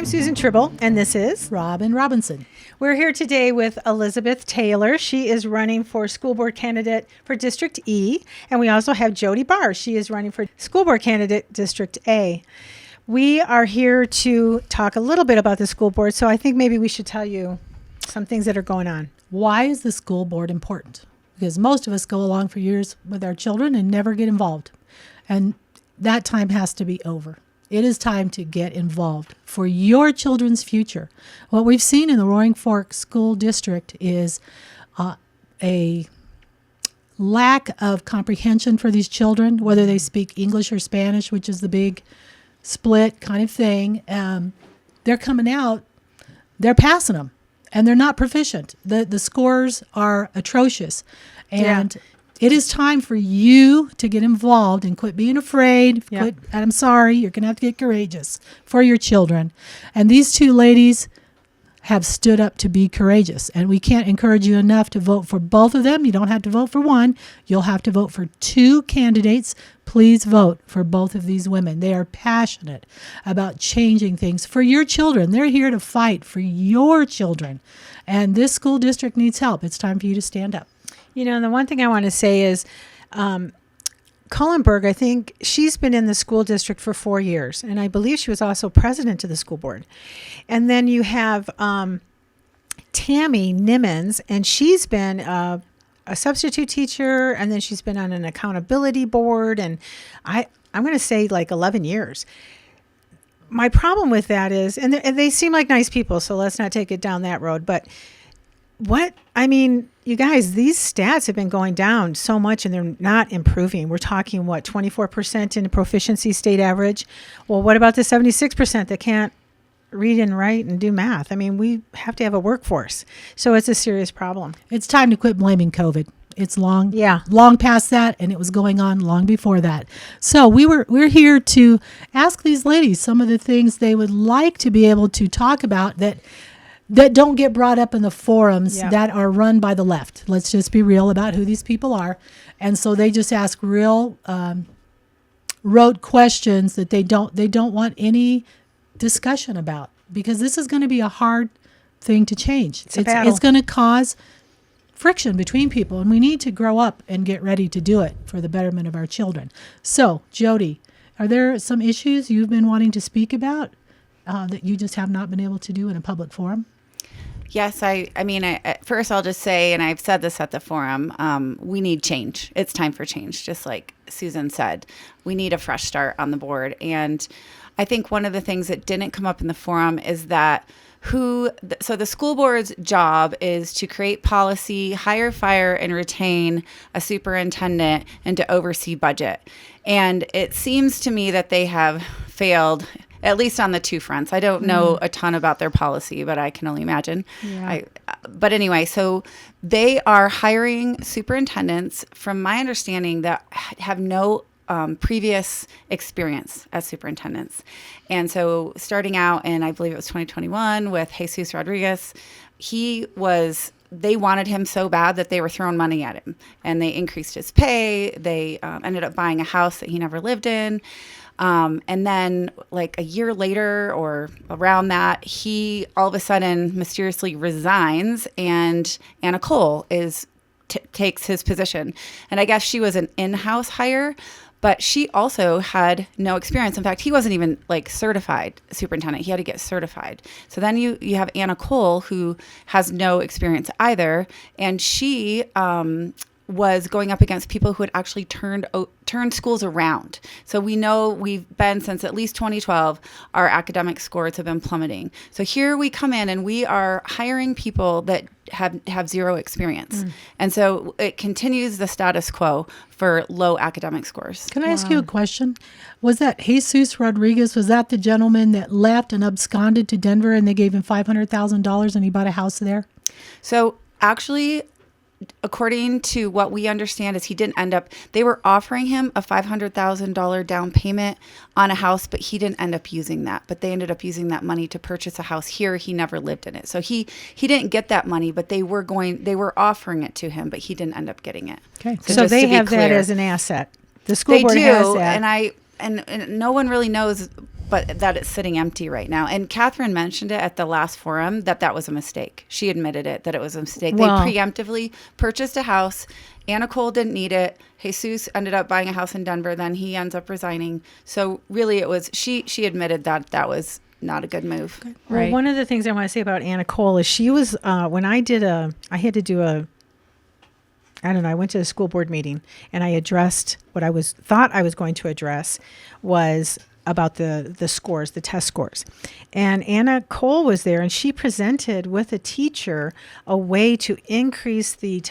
Susan Tribble, and this is Robin Robinson. We're here today with Elizabeth Taylor. She is running for school board candidate for District E, and we also have Jody Barr. She is running for school board candidate District A. We are here to talk a little bit about the school board, so I think maybe we should tell you some things that are going on. Why is the school board important? Because most of us go along for years with our children and never get involved. And that time has to be over. It is time to get involved for your children's future. What we've seen in the Roaring Fork School District is a lack of comprehension for these children, whether they speak English or Spanish, which is the big split kind of thing. They're coming out, they're passing them, and they're not proficient. The scores are atrocious. And it is time for you to get involved and quit being afraid. And I'm sorry, you're going to have to get courageous for your children. And these two ladies have stood up to be courageous. And we can't encourage you enough to vote for both of them. You don't have to vote for one. You'll have to vote for two candidates. Please vote for both of these women. They are passionate about changing things for your children. They're here to fight for your children. And this school district needs help. It's time for you to stand up. You know, and the one thing I want to say is Cullenberg, I think she's been in the school district for 4 years, and I believe she was also president of the school board. And then you have Tammy Nimmons, and she's been a substitute teacher, and then she's been on an accountability board, and I'm going to say like 11 years. My problem with that is, and they seem like nice people, so let's not take it down that road, but you guys, these stats have been going down so much and they're not improving. We're talking, 24% in proficiency state average? Well, what about the 76% that can't read and write and do math? I mean, we have to have a workforce. So it's a serious problem. It's time to quit blaming COVID. It's long past that, and it was going on long before that. So we're here to ask these ladies some of the things they would like to be able to talk about that don't get brought up in the forums that are run by the left. Let's just be real about who these people are. And so they just ask real rote questions that they don't want any discussion about, because this is going to be a hard thing to change. It's going to cause friction between people, and we need to grow up and get ready to do it for the betterment of our children. So, Jody, are there some issues you've been wanting to speak about that you just have not been able to do in a public forum? Yes, first I'll just say, and I've said this at the forum, we need change. It's time for change, just like Susan said. We need a fresh start on the board. And I think one of the things that didn't come up in the forum is that so the school board's job is to create policy, hire, fire, and retain a superintendent, and to oversee budget. And it seems to me that they have failed, at least on the two fronts. I don't know a ton about their policy, but I can only imagine. Yeah. But anyway, so they are hiring superintendents, from my understanding, that have no previous experience as superintendents. And so starting out in, I believe it was 2021 with Jesus Rodriguez, they wanted him so bad that they were throwing money at him, and they increased his pay. They ended up buying a house that he never lived in. And then like a year later or around that, he all of a sudden mysteriously resigns, and Anna Cole takes his position. And I guess she was an in-house hire, but she also had no experience. In fact, he wasn't even like certified superintendent. He had to get certified. So then you have Anna Cole, who has no experience either. And she was going up against people who had actually turned schools around. So we know we've been, since at least 2012, our academic scores have been plummeting. So here we come in and we are hiring people that have zero experience. And so it continues the status quo for low academic scores. Can I ask you a question? Was that Jesus Rodriguez, was that the gentleman that left and absconded to Denver, and they gave him $500,000 and he bought a house there? So actually, according to what we understand, is they were offering him a $500,000 down payment on a house, but he didn't end up using that. But they ended up using that money to purchase a house here. He never lived in it. So he didn't get that money, but they were offering it to him, but he didn't end up getting it. Okay. So they have that as an asset. The school board has that. And no one really knows but that it's sitting empty right now. And Catherine mentioned it at the last forum that was a mistake. She admitted it, that it was a mistake. Well- They preemptively purchased a house. Anna Cole didn't need it. Jesus ended up buying a house in Denver. Then he ends up resigning. So really it was, she admitted that was not a good move. Well, Right. one of the things I want to say about Anna Cole is she was, when I had to do I went to a school board meeting and I addressed what thought I was going to address was about the scores, the test scores. And Anna Cole was there and she presented with a teacher a way to increase the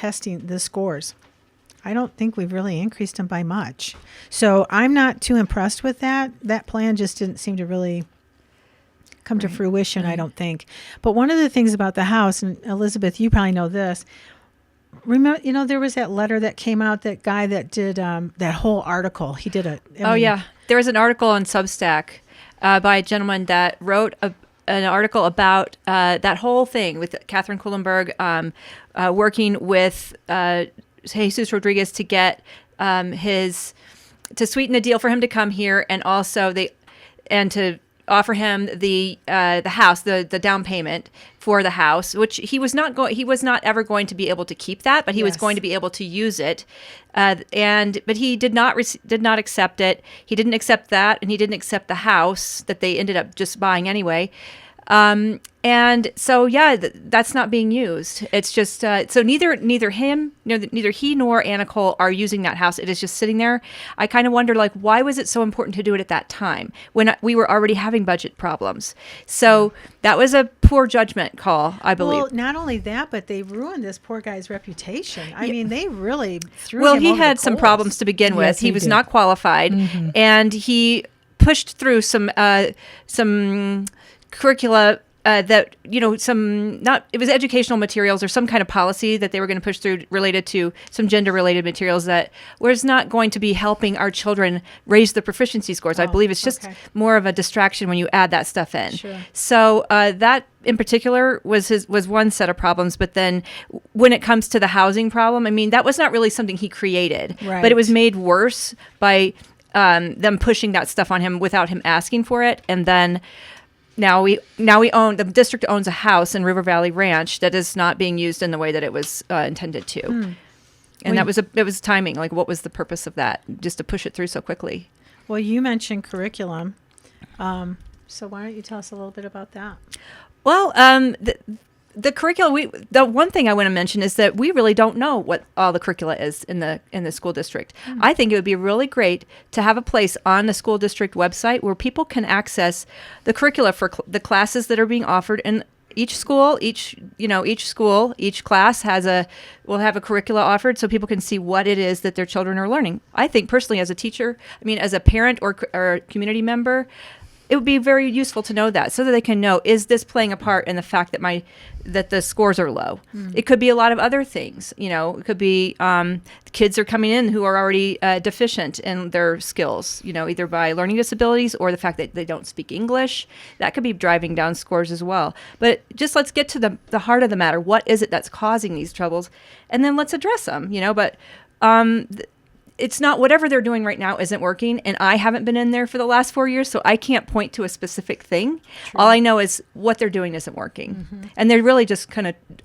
scores. I don't think we've really increased them by much. So I'm not too impressed with that. That plan just didn't seem to really come to fruition, I don't think. But one of the things about the house, and Elizabeth, you probably know this, remember, there was that letter that came out, that guy that did that whole article. He did There was an article on Substack by a gentleman that wrote an article about that whole thing with Catherine Kuhlenberg working with Jesus Rodriguez to get to sweeten the deal for him to come here, and also to offer him the house, the down payment for the house, which he was not ever going to be able to keep that, but he was Yes. going to be able to use it, but he did not accept it. He didn't accept that, and he didn't accept the house that they ended up just buying anyway. And so, that's not being used. It's just, so neither he nor Anna Cole are using that house. It is just sitting there. I kind of wonder, why was it so important to do it at that time when we were already having budget problems? So that was a poor judgment call, I believe. Well, not only that, but they ruined this poor guy's reputation. I mean, they really threw Well, him he over had the some coals. problems to begin with. Yes, he he was did. not qualified, and he pushed through some curricula that it was educational materials or some kind of policy that they were going to push through related to some gender related materials that was not going to be helping our children raise the proficiency scores. I believe it's just okay. more of a distraction when you add that stuff in. Sure. So that in particular was one set of problems. But then when it comes to the housing problem, I mean, that was not really something he created, Right. but it was made worse by them pushing that stuff on him without him asking for it. And then now the district owns a house in River Valley Ranch that is not being used in the way that it was intended to. And it was timing. Like, what was the purpose of that? Just to push it through so quickly. Well, you mentioned curriculum. So why don't you tell us a little bit about that? Well, the curriculum. The one thing I want to mention is that we really don't know what all the curricula is in the school district. I think it would be really great to have a place on the school district website where people can access the curricula for the classes that are being offered in each school. Each class will have a curricula offered, so people can see what it is that their children are learning. I think personally, as a teacher, as a parent or a community member, it would be very useful to know that, so that they can know, is this playing a part in the fact that the scores are low? It could be a lot of other things. It could be kids are coming in who are already deficient in their skills, either by learning disabilities or the fact that they don't speak English. That could be driving down scores as well. But just let's get to the heart of the matter. What is it that's causing these troubles? And then let's address them, But it's not, whatever they're doing right now isn't working, and I haven't been in there for the last 4 years, so I can't point to a specific thing. True. All I know is what they're doing isn't working. And they're really just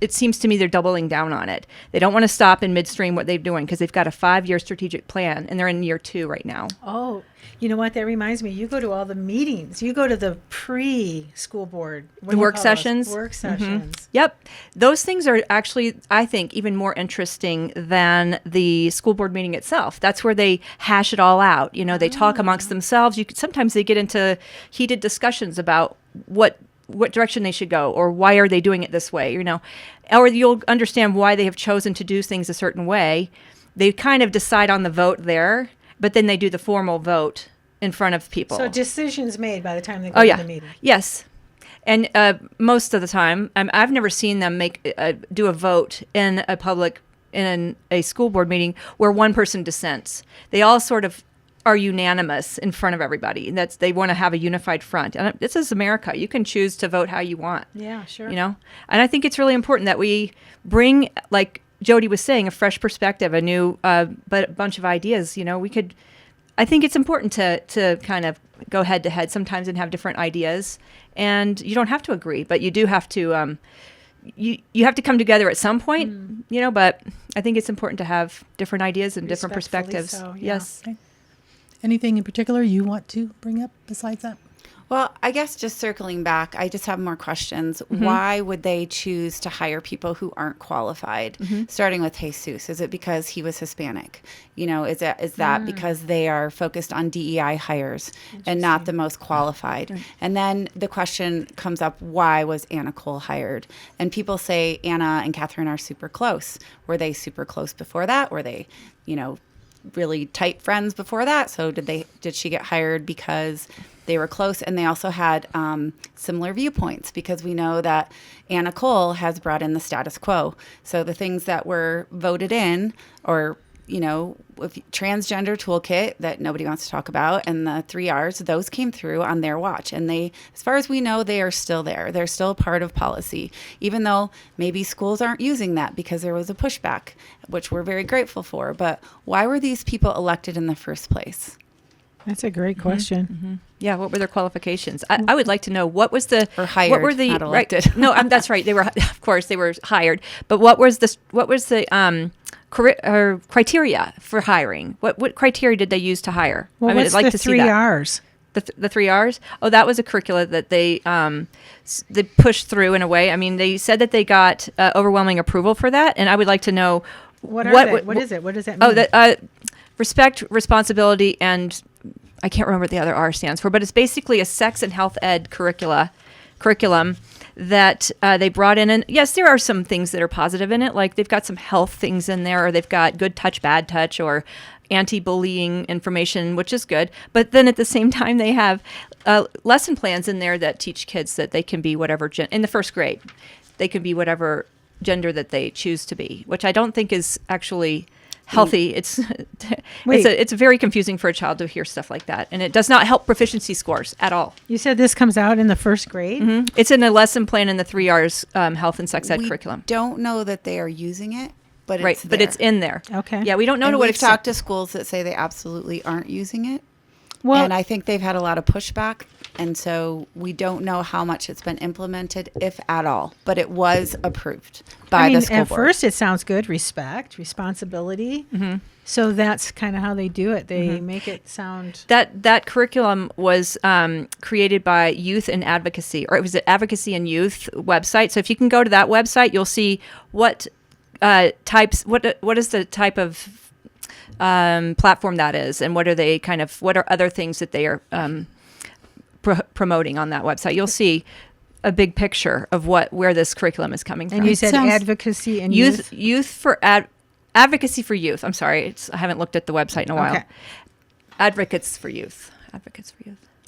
it seems to me they're doubling down on it. They don't want to stop in midstream what they're doing because they've got a 5-year strategic plan, and they're in year 2 right now. Oh, you know what? That reminds me. You go to all the meetings. You go to the pre-school board. What do you Work call those? sessions. Work sessions. Yep. Those things are actually, I think, even more interesting than the school board meeting itself. That's where they hash it all out. They talk amongst themselves. Sometimes they get into heated discussions about what direction they should go, or why are they doing it this way, or you'll understand why they have chosen to do things a certain way. They kind of decide on the vote there, but then they do the formal vote in front of people. So decisions made by the time they go to the meeting. Yes. And most of the time, I've never seen them do a vote in a school board meeting where one person dissents. They all sort of are unanimous in front of everybody. They want to have a unified front. And this is America. You can choose to vote how you want. Yeah, sure. And I think it's really important that we bring, like Jody was saying, a fresh perspective, a new bunch of ideas. We could I think it's important to kind of go head to head sometimes and have different ideas. And you don't have to agree, but you do have to you have to come together at some point, but I think it's important to have different ideas and different Respectfully perspectives. so, yeah. Yes. Okay. Anything in particular you want to bring up besides that? Well, I guess just circling back, I just have more questions. Why would they choose to hire people who aren't qualified? Starting with Jesus, is it because he was Hispanic? Is that because they are focused on DEI hires and not the most qualified? And then the question comes up: why was Anna Cole hired? And people say Anna and Catherine are super close. Were they super close before that? Were they, really tight friends before that? So did she get hired because they were close? And they also had similar viewpoints, because we know that Anna Cole has brought in the status quo. So the things that were voted in, or with transgender toolkit that nobody wants to talk about, and the 3 R's, those came through on their watch. And they, as far as we know, they are still there. They're still part of policy, even though maybe schools aren't using that because there was a pushback, which we're very grateful for. But why were these people elected in the first place? That's a great question. Yeah, what were their qualifications? I would like to know what was the Or hired, what were the not elected. right? No, that's right. They were, of course, they were hired. But what was the criteria for hiring? What criteria did they use to hire? Well, what's I'd like the to see 3 that. R's? The 3 R's? Oh, that was a curricula that they pushed through in a way. I mean, they said that they got overwhelming approval for that, and I would like to know What are they? What is it? What does that mean? Oh, that respect, responsibility, and I can't remember what the other R stands for, but it's basically a sex and health ed curriculum that they brought in. And yes, there are some things that are positive in it, like they've got some health things in there, or they've got good touch, bad touch, or anti-bullying information, which is good. But then at the same time, they have lesson plans in there that teach kids that they can be whatever in the first grade, they can be whatever gender that they choose to be, which I don't think is actually healthy. It's very confusing for a child to hear stuff like that, and it does not help proficiency scores at all. You said this comes out in the first grade? It's in a lesson plan in the 3 R's health and sex ed We curriculum. don't know that they are using it, but Right, it's but it's there. in there. Okay. Yeah, we don't know And to what we've extent. talked to schools that say they absolutely aren't using it. Well, And I think they've had a lot of pushback. And so we don't know how much it's been implemented, if at all. But it was approved by the school at board. first it sounds good. Respect, responsibility. So that's kind of how they do it. They make it sound. That curriculum was created by Youth and Advocacy, or it was the Advocacy and Youth website. So if you can go to that website, you'll see what what is the type of platform that is, and what are other things that they are promoting on that website. You'll see a big picture of where this curriculum is coming from. And you said sounds- advocacy and youth. Advocacy for Youth. I'm sorry, I haven't looked at the website in a while. Okay. Advocates for Youth.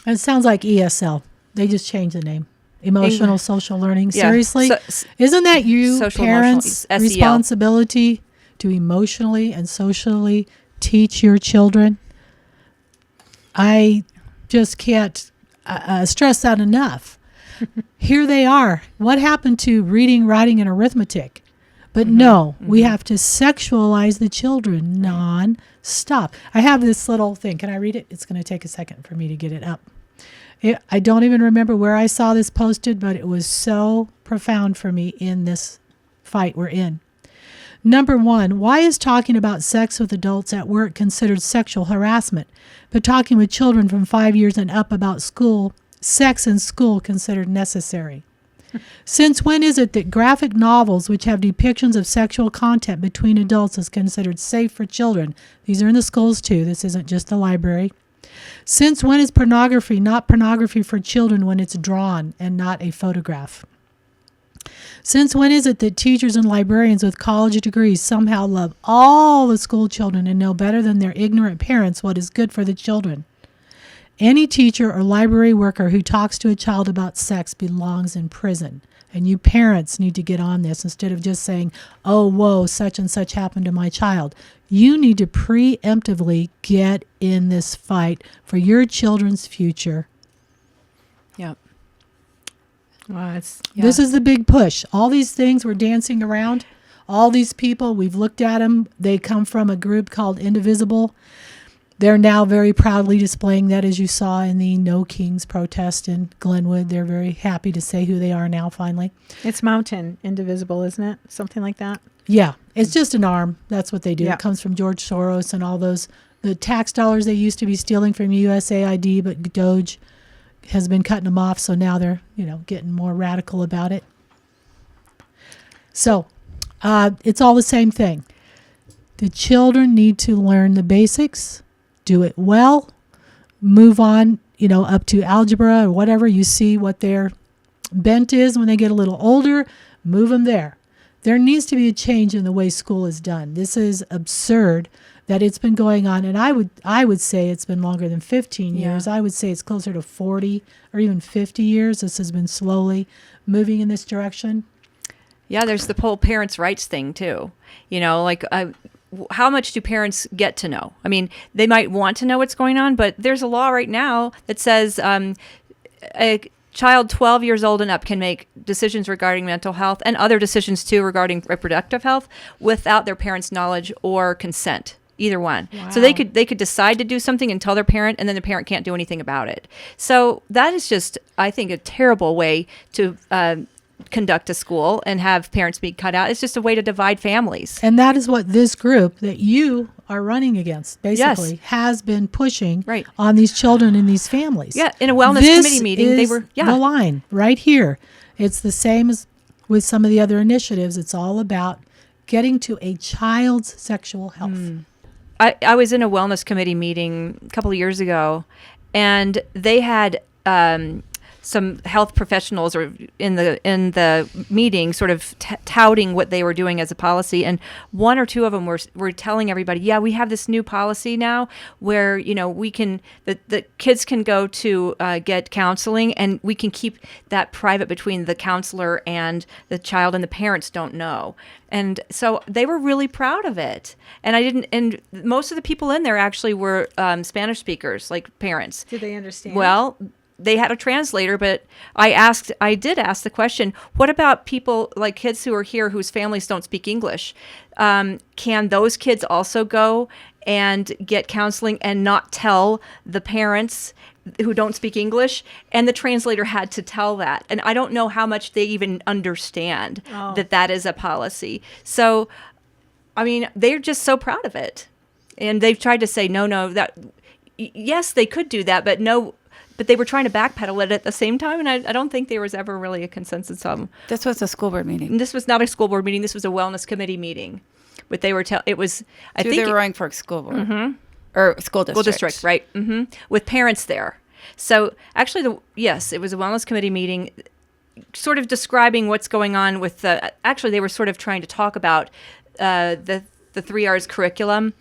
It sounds like ESL. They just changed the name. Emotional social learning. Yeah. Seriously? So- Isn't that you, Social parents' emotional, SEL. responsibility to emotionally and socially teach your children? I just can't stress that enough. Here they are. What happened to reading, writing, and arithmetic? But no, we have to sexualize the children non-stop. I have this little thing. Can I read it? It's going to take a second for me to get it up. I don't even remember where I saw this posted, but it was so profound for me in this fight we're in. Number 1, why is talking about sex with adults at work considered sexual harassment, but talking with children from 5 years and up about sex in school considered necessary? Since when is it that graphic novels which have depictions of sexual content between adults is considered safe for children? These are in the schools too. This isn't just the library. Since when is pornography not pornography for children when it's drawn and not a photograph? Since when is it that teachers and librarians with college degrees somehow love all the school children and know better than their ignorant parents what is good for the children? Any teacher or library worker who talks to a child about sex belongs in prison. And you parents need to get on this instead of just saying, oh, whoa, such and such happened to my child. You need to preemptively get in this fight for your children's future. Yeah. Well, This is the big push. All these things we're dancing around, all these people, we've looked at them. They come from a group called Indivisible. they're now very proudly displaying that, as you saw in the No Kings protest in Glenwood. They're very happy to say who they are now, finally. It's Mountain Indivisible, isn't it? Something like that. Yeah, it's just an arm. That's what they do. Yeah. It comes from George Soros and all those, the tax dollars they used to be stealing from USAID, but Doge has been cutting them off, so now they're, getting more radical about it. So it's all the same thing. The children need to learn the basics, do it well, move on, up to algebra or whatever. You see what their bent is when they get a little older, move them there. There needs to be a change in the way school is done. This is absurd that it's been going on, and I would say it's been longer than 15 years. I would say it's closer to 40 or even 50 years. This has been slowly moving in this direction. Yeah, there's the whole parents' rights thing too. How much do parents get to know? I mean, they might want to know what's going on, but there's a law right now that says a child 12 years old and up can make decisions regarding mental health and other decisions too regarding reproductive health without their parents' knowledge or consent. Either one. Wow. So they could decide to do something and tell their parent, and then the parent can't do anything about it. So that is just, I think, a terrible way to conduct a school and have parents be cut out. It's just a way to divide families. And that is what this group that you are running against basically Yes. has been pushing Right. on these children and these families. Yeah, in a wellness This committee meeting, they is were the line right here. It's the same as with some of the other initiatives. It's all about getting to a child's sexual health. I was in a wellness committee meeting a couple of years ago, and they had some health professionals or in the meeting sort of touting what they were doing as a policy, and one or two of them were telling everybody, yeah, we have this new policy now where we can the kids can go to get counseling, and we can keep that private between the counselor and the child, and the parents don't know. And so they were really proud of it. And most of the people in there actually were Spanish speakers, like parents. Did they understand? Well, they had a translator, but I did ask the question, what about people like kids who are here whose families don't speak English? Can those kids also go and get counseling and not tell the parents who don't speak English? And the translator had to tell that. And I don't know how much they even understand that is a policy. So, I mean, they're just so proud of it. And they've tried to say, no, that, yes, they could do that, but no. But they were trying to backpedal it at the same time, and I don't think there was ever really a consensus on. This was a school board meeting. And this was not a school board meeting. This was a wellness committee meeting. But they were it was. I So think they were running for school board or school district. school district, right? With parents there. So actually, it was a wellness committee meeting, sort of describing what's going on with the. Actually, they were sort of trying to talk about the 3 R's curriculum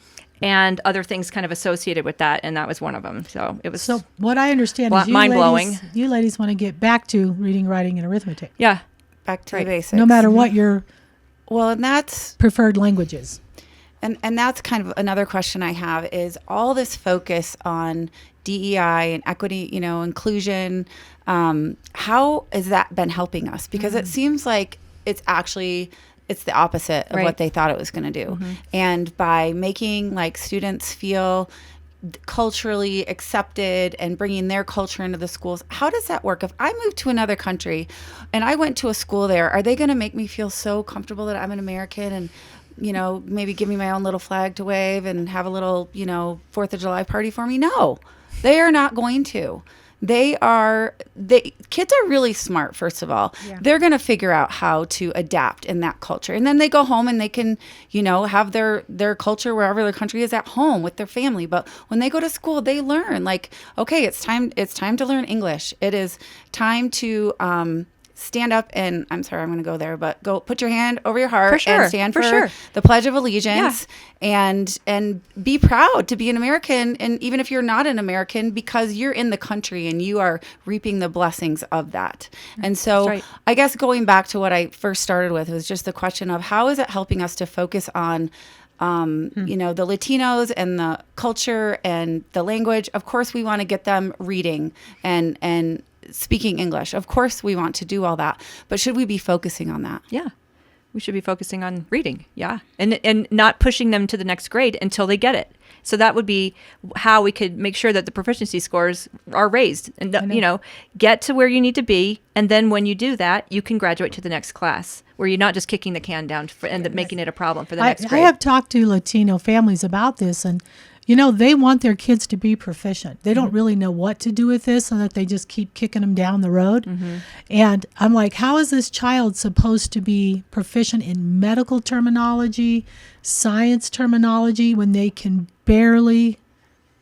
and other things kind of associated with that, and that was one of them. So it was So what I understand is mind-blowing. You ladies want to get back to reading, writing, and arithmetic, Yeah. Back to Right. the basics. no matter what your Well, and that's preferred language is. And that's kind of another question I have is all this focus on DEI and equity, inclusion. How has that been helping us? Because it seems like it's the opposite of Right. what they thought it was going to do. And by making students feel culturally accepted and bringing their culture into the schools, how does that work? If I moved to another country and I went to a school there, are they going to make me feel so comfortable that I'm an American and maybe give me my own little flag to wave and have a little, 4th of July party for me? No, they are not going to. Kids are really smart, first of all. Yeah. They're going to figure out how to adapt in that culture. And then they go home and they can, have their culture wherever their country is at home with their family. But when they go to school, they learn okay, it's time to learn English. It is time to, stand up and I'm sorry, I'm going to go there, but go put your hand over your heart For sure, and stand for for sure. the Pledge of Allegiance and be proud to be an American. And even if you're not an American, because you're in the country and you are reaping the blessings of that. And so right. I guess going back to what I first started with was just the question of how is it helping us to focus on the Latinos and the culture and the language. Of course, we want to get them reading and speaking English. Of course, we want to do all that. But should we be focusing on that? Yeah. We should be focusing on reading. Yeah. And not pushing them to the next grade until they get it. So that would be how we could make sure that the proficiency scores are raised and, get to where you need to be. And then when you do that, you can graduate to the next class where you're not just kicking the can down and making it a problem for the next I grade. have talked to Latino families about this, and they want their kids to be proficient. They don't really know what to do with this, so that they just keep kicking them down the road. And I'm like, how is this child supposed to be proficient in medical terminology, science terminology, when they can barely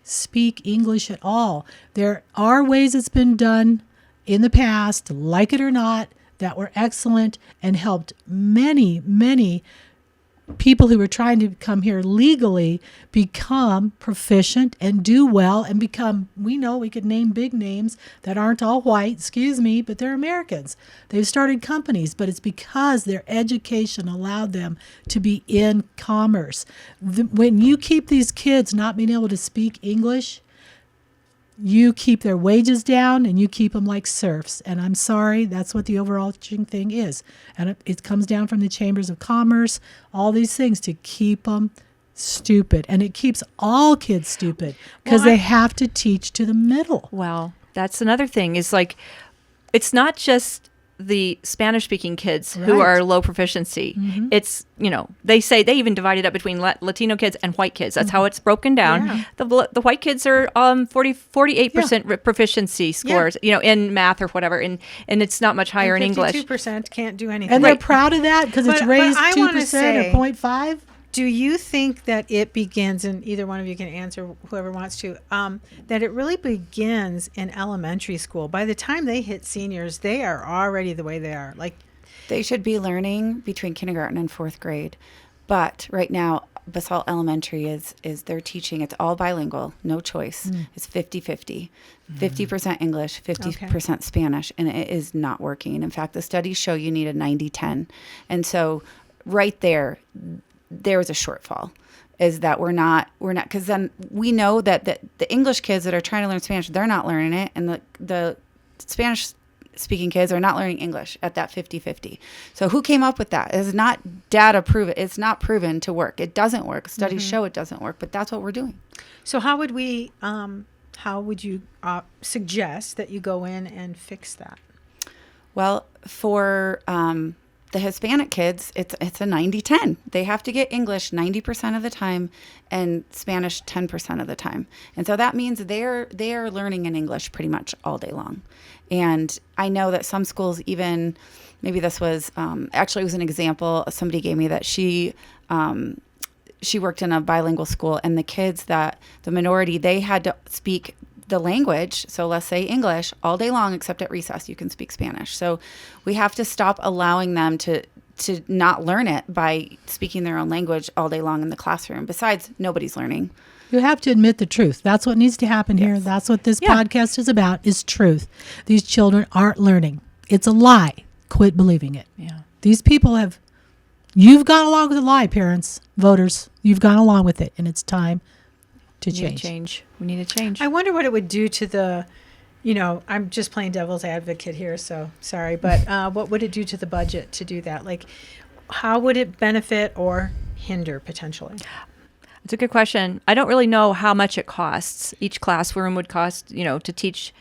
speak English at all? There are ways it's been done in the past, like it or not, that were excellent and helped many, many people who were trying to come here legally become proficient and do well and become, we could name big names that aren't all white, but they're Americans. They've started companies, but it's because their education allowed them to be in commerce. When you keep these kids not being able to speak English, you keep their wages down and you keep them like serfs. And I'm sorry, that's what the overarching thing is. And it comes down from the chambers of commerce, all these things to keep them stupid. And it keeps all kids stupid because they have to teach to the middle. Well, that's another thing is like, it's not just the Spanish speaking kids who Right. are low proficiency. It's, they say they even divide it up between Latino kids and white kids. That's how it's broken down. Yeah. The white kids are 48% proficiency scores, in math or whatever. And it's not much higher in English. 52% can't do anything. And they're proud of that because it's But raised I 2% wanna say- or 0.5. Do you think that it begins, and either one of you can answer, whoever wants to, that it really begins in elementary school? By the time they hit seniors, they are already the way they are. Like, They should be learning between kindergarten and fourth grade. But right now, Basalt Elementary is they're teaching, it's all bilingual, no choice. It's 50-50. 50% English, 50% Spanish, and it is not working. In fact, the studies show you need a 90-10. And so right there's a shortfall, is that we're not, because then we know that the English kids that are trying to learn Spanish, they're not learning it. And the Spanish speaking kids are not learning English at that 50-50. So who came up with that? It's not data proven. It's not proven to work. It doesn't work. Studies show it doesn't work, but that's what we're doing. so how would you suggest that you go in and fix that? Well, for the Hispanic kids, it's a 90-10. They have to get English 90% of the time and Spanish 10% of the time. And so that means they are learning in English pretty much all day long. And I know that some schools even, maybe this was, actually it was an example somebody gave me that she worked in a bilingual school, and the kids the minority, they had to speak the language, so let's say English, all day long, except at recess you can speak Spanish. So we have to stop allowing them to not learn it by speaking their own language all day long in the classroom. Besides, nobody's learning. You have to admit the truth. That's what needs to happen here. Yes. That's what this podcast is about, is truth. These children aren't learning. It's a lie. Quit believing it. Yeah. These people you've gone along with the lie, parents, voters. You've gone along with it, and it's time to change. We need a change. I wonder what it would do to the, I'm just playing devil's advocate here, so sorry, but what would it do to the budget to do that? Like, how would it benefit or hinder potentially? It's a good question. I don't really know how much it costs. Each classroom would cost, to teach,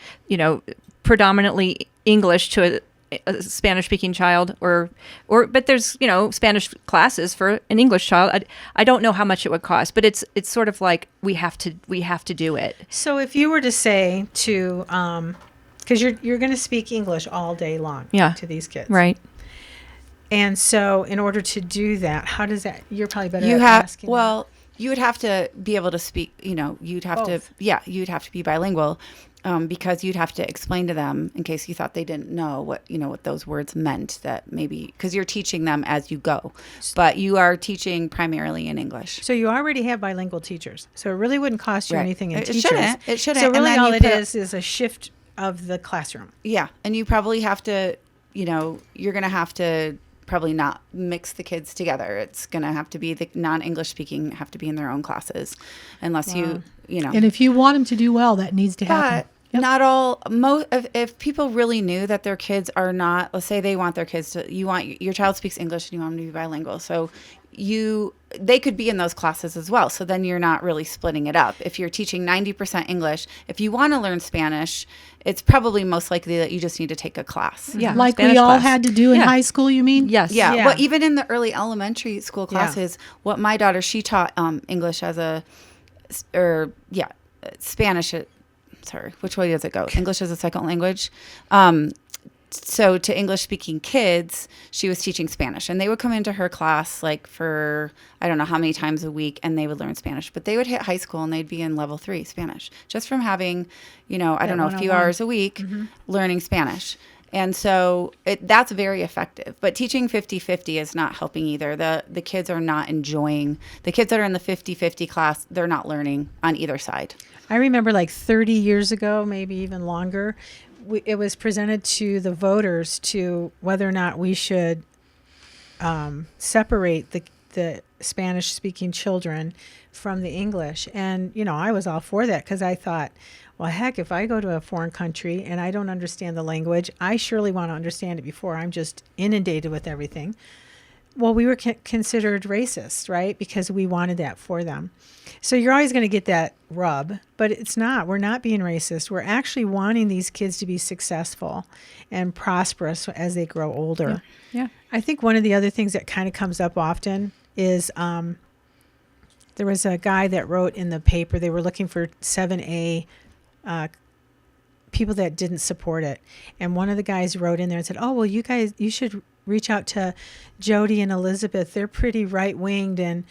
predominantly English to a Spanish-speaking child, but there's Spanish classes for an English child. I don't know how much it would cost, but it's sort of like we have to do it. So if you were to say to, because you're going to speak English all day long to these kids, Right. And so in order to do that, how does that? You're probably better at asking. Well, you would have to be able to speak. You'd have Both. you'd have to be bilingual. Because you'd have to explain to them, in case you thought they didn't know what those words meant, that maybe because you're teaching them as you go, but you are teaching primarily in English. So you already have bilingual teachers, so it really wouldn't cost you Right. anything in It teachers. shouldn't. It shouldn't. So And really, then all you it put is a shift of the classroom. Yeah, and you probably have to, you're going to have to probably not mix the kids together. It's going to have to be the non-English speaking have to be in their own classes, unless you know. And if you want them to do well, that needs to happen. But not all. If people really knew that their kids are not, let's say they want their kids to, you want your child speaks English and you want them to be bilingual. So they could be in those classes as well. So then you're not really splitting it up. If you're teaching 90% English, if you want to learn Spanish, it's probably most likely that you just need to take a class. Yeah, Like Spanish we all class. had to do in Yeah. high school, you mean? Yes. Yeah. Yeah. Well, even in the early elementary school Yeah. classes, what my daughter, she taught English as Spanish. Sorry, which way does it go? English as a second language. So to English speaking kids, she was teaching Spanish, and they would come into her class like for, I don't know how many times a week, and they would learn Spanish, but they would hit high school and they'd be in level 3 Spanish just from having, I don't know, a few 101. hours a week learning Spanish. And so that's very effective, but teaching 50-50 is not helping either. The kids are not enjoying, the kids that are in the 50-50 class, they're not learning on either side. I remember like 30 years ago, maybe even longer, it was presented to the voters to whether or not we should separate the Spanish speaking children from the English. And, I was all for that because I thought, well, heck, if I go to a foreign country and I don't understand the language, I surely want to understand it before I'm just inundated with everything. Well, we were considered racist, right? Because we wanted that for them. So you're always going to get that rub, but it's not. We're not being racist. We're actually wanting these kids to be successful and prosperous as they grow older. Yeah. I think one of the other things that kind of comes up often is there was a guy that wrote in the paper, they were looking for 7A people that didn't support it. And one of the guys wrote in there and said, oh, well, you should reach out to Jody and Elizabeth. They're pretty right-winged and,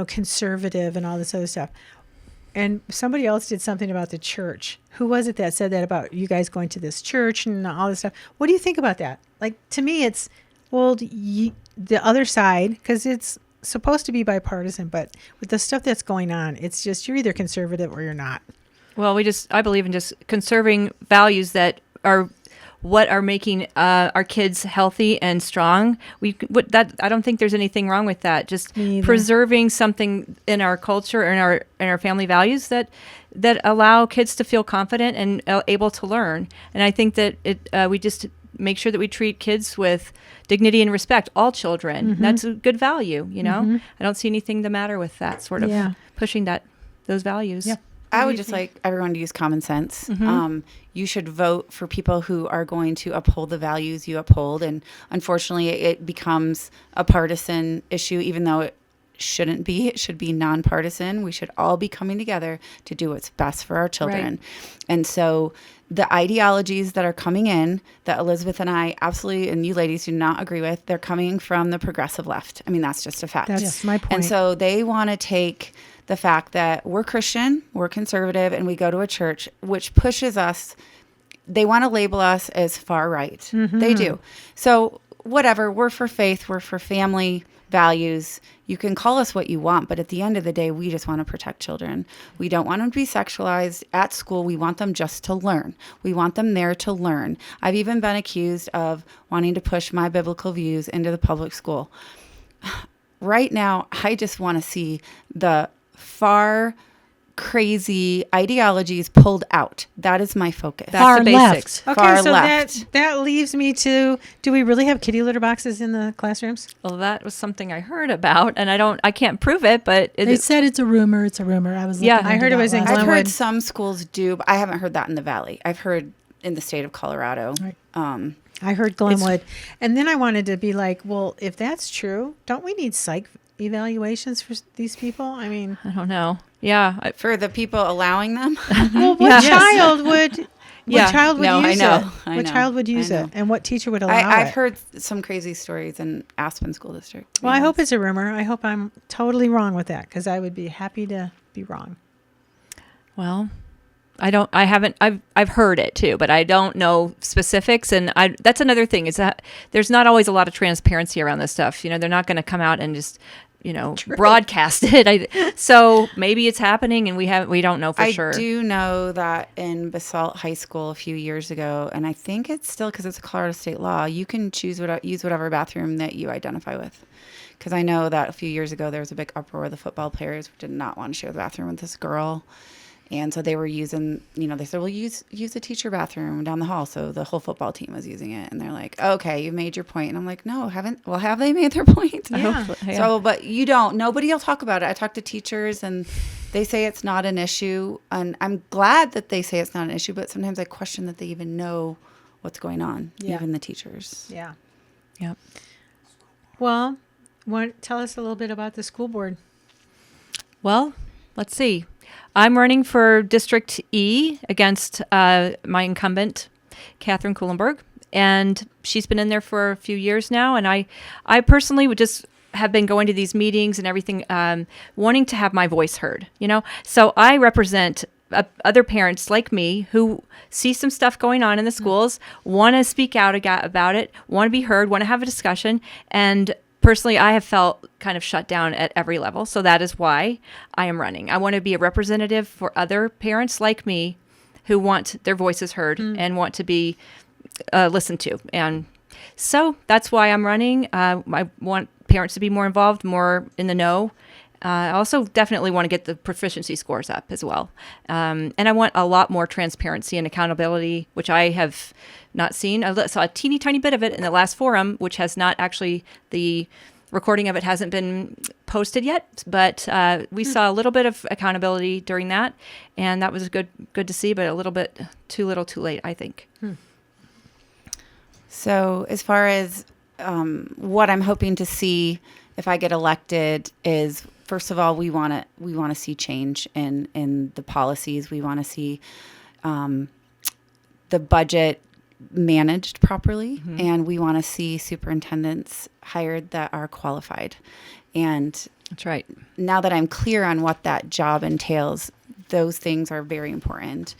conservative and all this other stuff. And somebody else did something about the church. Who was it that said that about you guys going to this church and all this stuff? What do you think about that? Like, to me, it's, well, the other side, because it's supposed to be bipartisan, but with the stuff that's going on, it's just you're either conservative or you're not. Well, I believe in just conserving values that are what are making our kids healthy and strong. I don't think there's anything wrong with that. Just Me either. preserving something in our culture and our family values that allow kids to feel confident and able to learn. And I think that we just make sure that we treat kids with dignity and respect, all children. Mm-hmm. That's a good value, I don't see anything the matter with that sort of Yeah. pushing those values. Yeah. I would just like everyone to use common sense. Mm-hmm. You should vote for people who are going to uphold the values you uphold. And unfortunately, it becomes a partisan issue, even though it shouldn't be. It should be nonpartisan. We should all be coming together to do what's best for our children. Right. And so the ideologies that are coming in that Elizabeth and I absolutely, and you ladies do not agree with, they're coming from the progressive left. I mean, that's just a fact. That's my point. And so they want to take the fact that we're Christian, we're conservative, and we go to a church, which pushes us, they want to label us as far right. Mm-hmm. They do. So whatever, we're for faith, we're for family values. You can call us what you want, but at the end of the day, we just want to protect children. We don't want them to be sexualized at school. We want them just to learn. We want them there to learn. I've even been accused of wanting to push my biblical views into the public school. Right now, I just want to see the far crazy ideologies pulled out. That is my focus. That's Far the left. basics. Okay, far so left. that leaves me to, do we really have kitty litter boxes in the classrooms? Well, that was something I heard about, and I can't prove it, but They said it's a rumor. It's a rumor. I was Yeah, looking I into heard it that was in last I've night. Glenwood. heard some schools do, but I haven't heard that in the Valley. I've heard in the state of Colorado. Right. I heard Glenwood. And then I wanted to be like, well, if that's true, don't we need psych evaluations for these people? I mean, I don't know. Yeah, For the people allowing them, well, what Yeah. child would Yeah. what child would No, I use know. it? I What know. child would use I it? know. And what teacher would allow I've it? heard some crazy stories in Aspen School District. to be Well, I hope honest. it's a rumor. I hope I'm totally wrong with that because I would be happy to be wrong. well, I've heard it too, but I don't know specifics. And that's another thing is that there's not always a lot of transparency around this stuff. They're not going to come out and just, broadcast it. So maybe it's happening and we don't know for sure. I do know that in Basalt High School a few years ago, and I think it's still because it's a Colorado state law, you can use whatever bathroom that you identify with. Because I know that a few years ago there was a big uproar. The football players did not want to share the bathroom with this girl. And so they were using, they said, well, use the teacher bathroom down the hall. So the whole football team was using it. And they're like, okay, you made your point. And I'm like, no, have they made their point? Yeah. So, but nobody will talk about it. I talk to teachers and they say it's not an issue. And I'm glad that they say it's not an issue, but sometimes I question that they even know what's going on, Yeah. even the teachers. Yeah. Yep. Well, tell us a little bit about the school board. Well, let's see. I'm running for District E against my incumbent, Catherine Kuhlenberg, and she's been in there for a few years now. And I personally would just have been going to these meetings and everything, wanting to have my voice heard. So I represent other parents like me who see some stuff going on in the schools, want to speak out about it, want to be heard, want to have a discussion, and personally, I have felt kind of shut down at every level. So that is why I am running. I want to be a representative for other parents like me who want their voices heard and want to be listened to. And so that's why I'm running. I want parents to be more involved, more in the know. I also definitely want to get the proficiency scores up as well. And I want a lot more transparency and accountability, which I have not seen. I saw a teeny tiny bit of it in the last forum, which has not actually, the recording of it hasn't been posted yet, but we saw a little bit of accountability during that. And that was good to see, but a little bit too little too late, I think. So as far as what I'm hoping to see if I get elected is, first of all, we want to see change in the policies. We want to see the budget managed properly, and we want to see superintendents hired that are qualified. And That's right. now that I'm clear on what that job entails, those things are very important.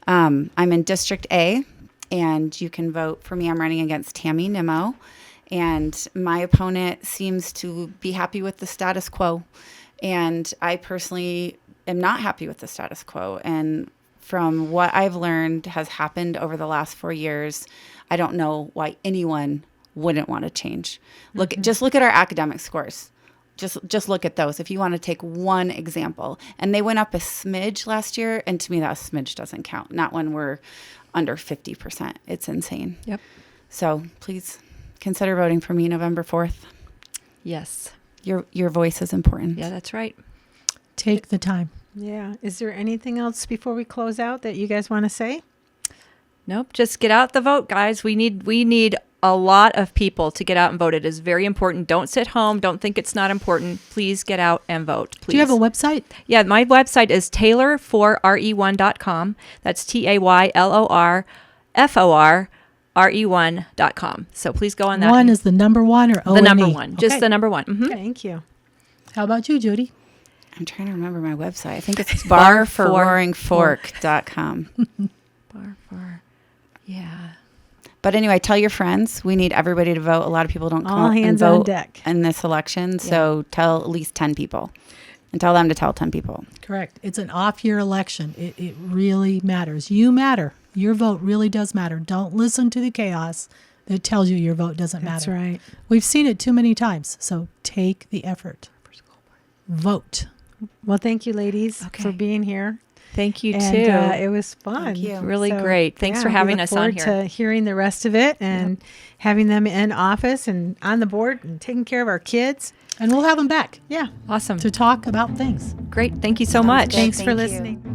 I'm in District A, and you can vote for me. I'm running against Tammy Nimmo. And my opponent seems to be happy with the status quo. And I personally am not happy with the status quo. And from what I've learned has happened over the last 4 years, I don't know why anyone wouldn't want to change. Just look at our academic scores. Just look at those. If you want to take one example, and they went up a smidge last year. And to me, that smidge doesn't count. Not when we're under 50%. It's insane. Yep. So please consider voting for me November 4th. Yes. Your voice is important. Yeah, that's right. Take the time. Yeah. Is there anything else before we close out that you guys want to say? Nope. Just get out the vote, guys. We need a lot of people to get out and vote. It is very important. Don't sit home. Don't think it's not important. Please get out and vote. Please. Do you have a website? Yeah, my website is taylor4re1.com. That's TAYLORFORRE1.com. So please go on that. One is the number one or O? the number one. Just Okay. the number one. Mhm. Thank you. How about you, Judy? I'm trying to remember my website. I think it's barforroaringfork.com. Bar for, yeah. But anyway, tell your friends. We need everybody to vote. A lot of people don't come All out and hands on vote deck. in this election. So tell at least 10 people. And tell them to tell 10 people. Correct. It's an off-year election. It really matters. You matter. Your vote really does matter. Don't listen to the chaos that tells you your vote doesn't That's matter. right. We've seen it too many times. So take the effort. Vote. Well, thank you, ladies, Okay. for being here. Thank you, And too. it was fun. Thank you. Really great. Thanks for we having look us on forward here. to hearing the rest of it and having them in office and on the board and taking care of our kids. And we'll have them back Yeah. Awesome. to talk about things. Great. Thank you so much. good. Thanks for Thank you. listening.